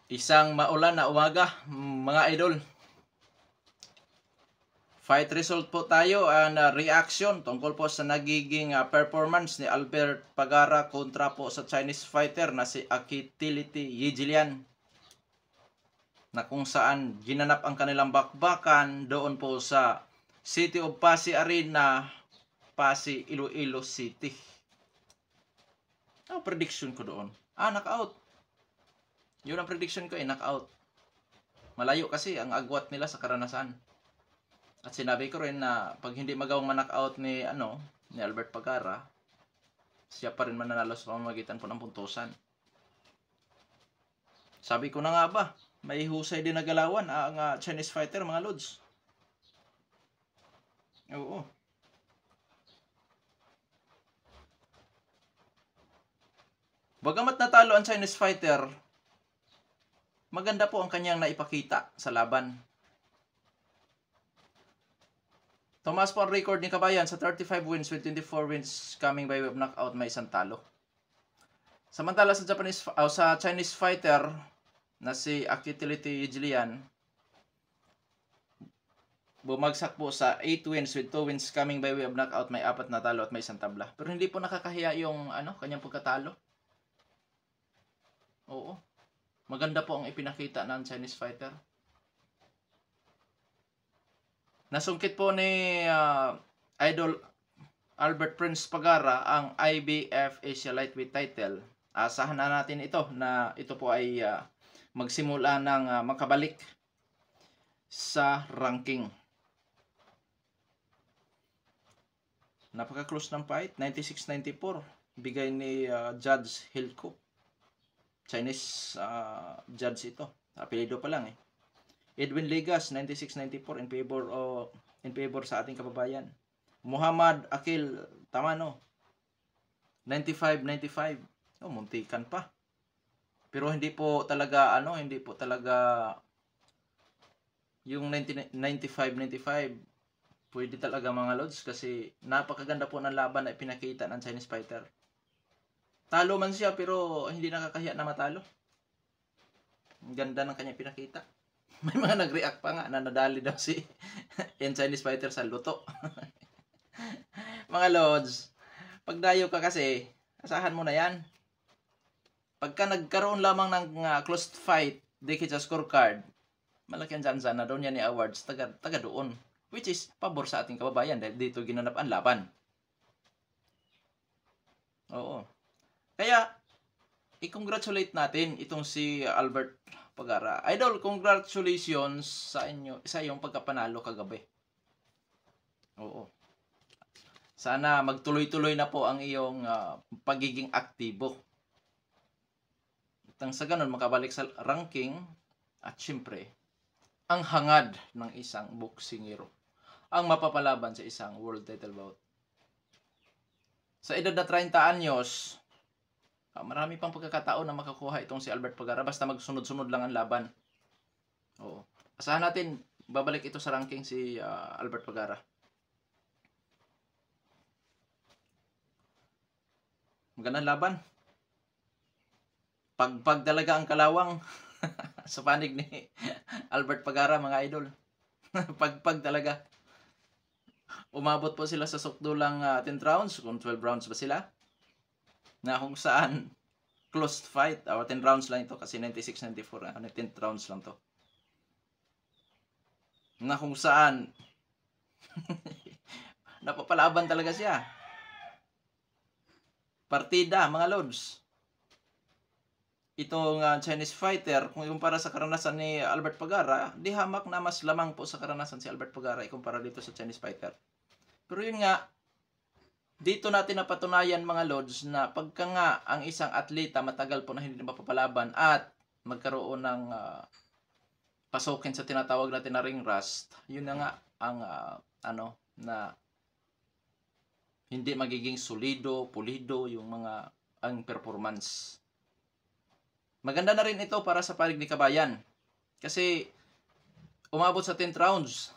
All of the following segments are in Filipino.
Isang maulan na umaga, mga idol. Fight result po tayo and reaction tungkol po sa nagiging performance ni Albert Pagara kontra po sa Chinese fighter na si Akitiliti Yijilian, na kung saan ginanap ang kanilang bakbakan doon po sa City of Pasig Arena, Pasig, Iloilo City. Ang prediction ko doon, knockout. Yun ang prediction ko, knockout. Malayo kasi ang agwat nila sa karanasan. At sinabi ko rin na pag hindi magawang ma-knockout ni Albert Pagara, siya pa rin mananalo sa pamamagitan po ng puntusan. Sabi ko na nga ba, may husay din na galawan ang Chinese fighter, mga lods. Oo. Bagamat natalo ang Chinese fighter, maganda po ang kanyang naipakita sa laban. Tumaas po ang record ni Kabayan sa 35 wins with 24 wins coming by way of knockout, may isang talo. Samantala sa Chinese fighter na si Akitiliti Yijilian, bumagsak po sa 8 wins with 2 wins coming by way of knockout, may 4 na talo at may isang tabla. Pero hindi po nakakahiya yung kanyang pagkatalo. Oo. Maganda po ang ipinakita ng Chinese fighter. Nasungkit po ni Idol Albert Prince Pagara ang IBF Asia Lightweight title. Asahan na natin ito na ito po ay magsimula ng makabalik sa ranking. Napaka-close ng fight, 96-94. Bigay ni Judge Hilco. Chinese judge ito. Apelido pa lang eh. Edwin Ligas 96-94 in favor sa ating kababayan. Muhammad Akil Tamano 95-95. Oh, muntikan pa. Pero hindi po talaga yung 95-95 pwede talaga, mga lods, kasi napakaganda po ng laban na ipinakita ng Chinese fighter. Talo man siya pero hindi nakakahiya na matalo. Ang ganda ng kanya pinakita. May mga nag-react pa nga na nadali daw si Chinese fighter sa luto. Mga lods, pag dayo ka kasi, asahan mo na yan. Pagka nagkaroon lamang ng closed fight, dikit sa scorecard, malaki ang jansa na doon yan ni awards taga doon. Which is pabor sa ating kababayan dahil dito ginanap ang laban. Oo. Kaya, i-congratulate natin itong si Albert Pagara. Idol, congratulations sa iyong pagkapanalo kagabi. Oo. Sana magtuloy-tuloy na po ang iyong pagiging aktibo. At sa ganun, makabalik sa ranking at syempre, ang hangad ng isang boksingero ang mapapalaban sa isang world title bout. Sa edad na 30 anyos, marami pang pagkakataon na makakuha itong si Albert Pagara basta magsunod-sunod lang ang laban. Oo. Asahan natin, babalik ito sa ranking si Albert Pagara. Magandang laban. Pagpag talaga ang kalawang sa panig ni Albert Pagara, mga idol. Pagpag talaga. Umabot po sila sa sukdulang 10 rounds, kung 12 rounds ba sila, na kung saan closed fight, 10 rounds lang ito kasi 96-94, 10 rounds lang to, na kung saan napapalaban talaga siya. Partida, mga lods. Itong Chinese fighter, kung ikumpara sa karanasan ni Albert Pagara, di hamak na mas lamang po sa karanasan si Albert Pagara ikumpara dito sa Chinese fighter. Pero yun nga, dito natin napatunayan, mga lods, na pagka nga ang isang atleta matagal po na hindi mapapalaban at magkaroon ng pasukin sa tinatawag natin na ring rust, yun na nga ang na hindi magiging solido, pulido yung ang performance. Maganda na rin ito para sa panig ni Kabayan. Kasi umabot sa 10 rounds.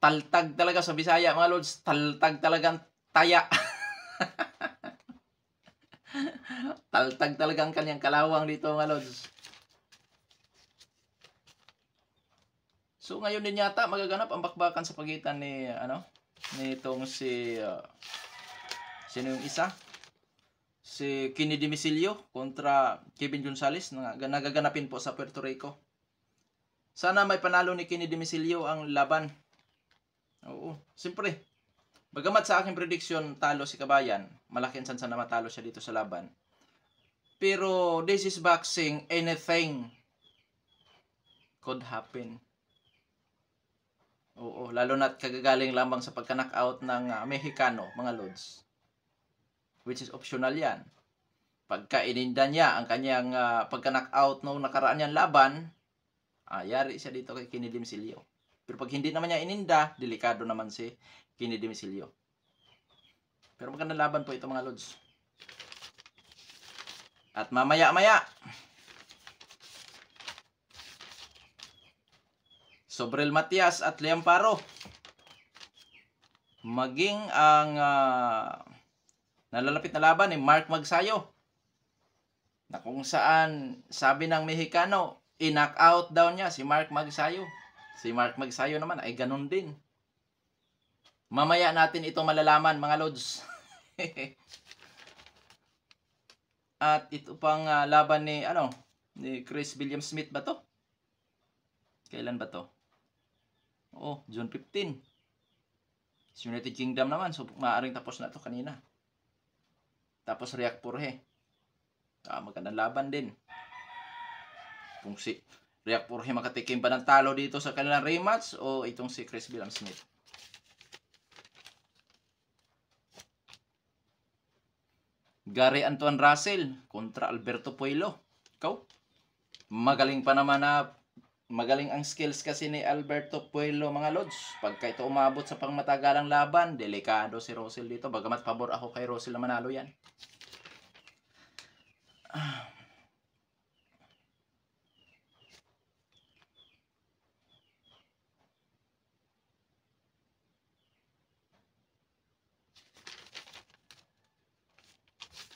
Taltag talaga sa Bisaya, mga lods. Taltag talagang taya. Taltag talaga ang kanyang kalawang dito mga lods. So ngayon din yata magaganap ang bakbakan sa pagitan ni nitong sino yung isa? Si Kenny Demisilio kontra Kevin Gonzalez na nagaganapin po sa Puerto Rico. Sana may panalo ni Kenny Demisilio ang laban. Oo, siyempre. Bagamat sa aking prediction talo si Kabayan, malaki ang sansa na matalo siya dito sa laban. Pero this is boxing, anything could happen. Oo, lalo na't kagagaling lamang sa pagka-knockout ng Mexicano, mga lods. Which is optional yan. Pagka ininda niya ang kanyang pagka-knockout noong nakaraan niyang laban, yari siya dito kay Kenny Demisilio. Pero pag hindi naman niya ininda, delikado naman si Kenny Demisilio. Pero magandang laban po ito mga lods. At mamaya-maya, Sobrel Matias at Liam Paro. Maging ang nalalapit na laban ni Mark Magsayo. Na kung saan sabi ng Mexicano, i-knock out daw niya si Mark Magsayo. Si Mark Magsayo naman ay ganun din. Mamaya natin ito malalaman mga lods. At ito pang laban ni Chris William Smith ba to? Kailan ba to? Oo, June 15. United Kingdom naman, so maaaring tapos na to kanina. Tapos Riak Purhe. Magandang laban din. Kung si Riak Purhe makatikim pa ng talo dito sa kanilang rematch o itong si Chris William Smith. Gary Antoine Russell kontra Alberto Puelo. Ikaw? Magaling pa naman magaling ang skills kasi ni Alberto Puelo mga lods. Pagka ito umabot sa pangmatagalang laban, delikado si Russell dito. Bagamat pabor ako kay Russell na manalo yan.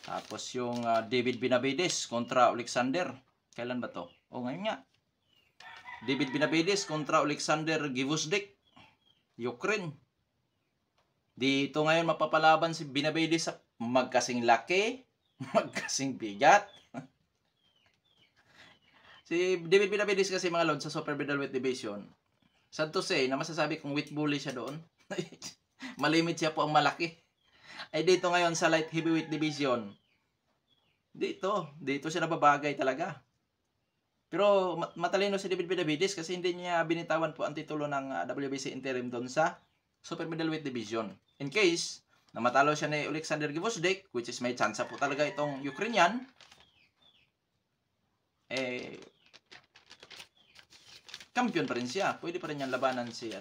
Tapos yung David Benavides kontra Alexander. Kailan ba to? Ngayon nga. David Benavides kontra Alexander Gvozdyk, Ukraine. Dito ngayon mapapalaban si Benavides sa magkasing laki, magkasing bigat. Si David Benavides kasi mga lods sa super middleweight division. Sad to say, na masasabi kong weight bully siya doon. Malimit siya po ang malaki. Ay dito ngayon sa light heavyweight division. Dito siya nababagay talaga. Pero matalino si David Benavides kasi hindi niya binitawan po ang titulo ng WBC interim doon sa super middleweight division. In case na matalo siya ni Alexander Gvozdyk, which is may chance po talaga itong Ukrainian, kampiyon pa rin siya. Pwede pa rin niyang labanan si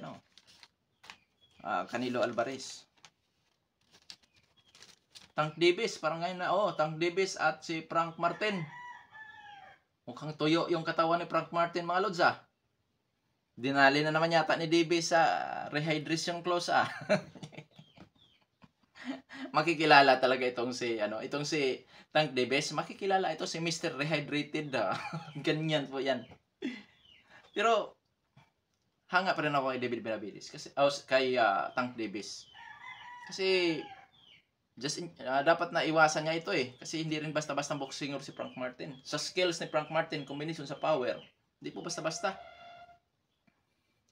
Canelo Alvarez. Tank Davis, parang ngayon Tank Davis at si Frank Martin. Mukhang tuyo yung katawan ni Frank Martin mga lods Dinali na naman yata ni Davis sa rehydration clause Makikilala talaga itong si Tank Davis. Makikilala ito si Mr. Rehydrated Ganyan po yan. Pero hanga pa rin ako kay David Benavides kasi kay Tank Davis. Kasi dapat na iwasan niya ito kasi hindi rin basta-basta boxing si Frank Martin. Sa skills ni Frank Martin, combination sa power, hindi po basta-basta.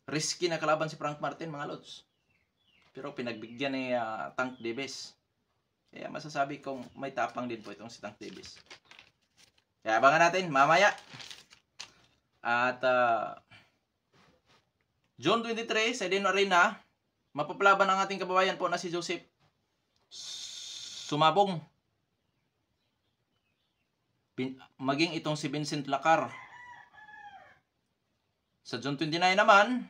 Risky na kalaban si Frank Martin mga lods. Pero pinagbigyan ni Tank Davis. Kaya masasabi kong may tapang din po itong si Tank Davis. Kaya abangan natin mamaya. At June 23 sa Edeno Arena, mapapalaban ang ating kababayan po na si Joseph Sumabong. Maging itong si Vincent Lacar. Sa June 29 naman,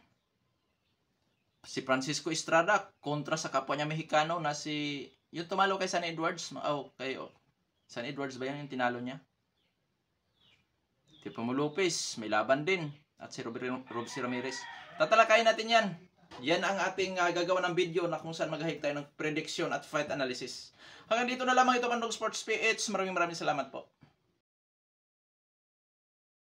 si Francisco Estrada kontra sa kapwa niya Mexicano na yung tumalo kay San Edwards. San Edwards ba yan yung tinalo niya? Tipo Lopez, may laban din. At si Robsy Ramirez. Tatalakayin natin yan. yan ang ating gagawa ng video na kung saan maghahig tayo ng prediction at fight analysis. Hanggang dito na lamang ito, Mandog Sports PH. Maraming salamat po.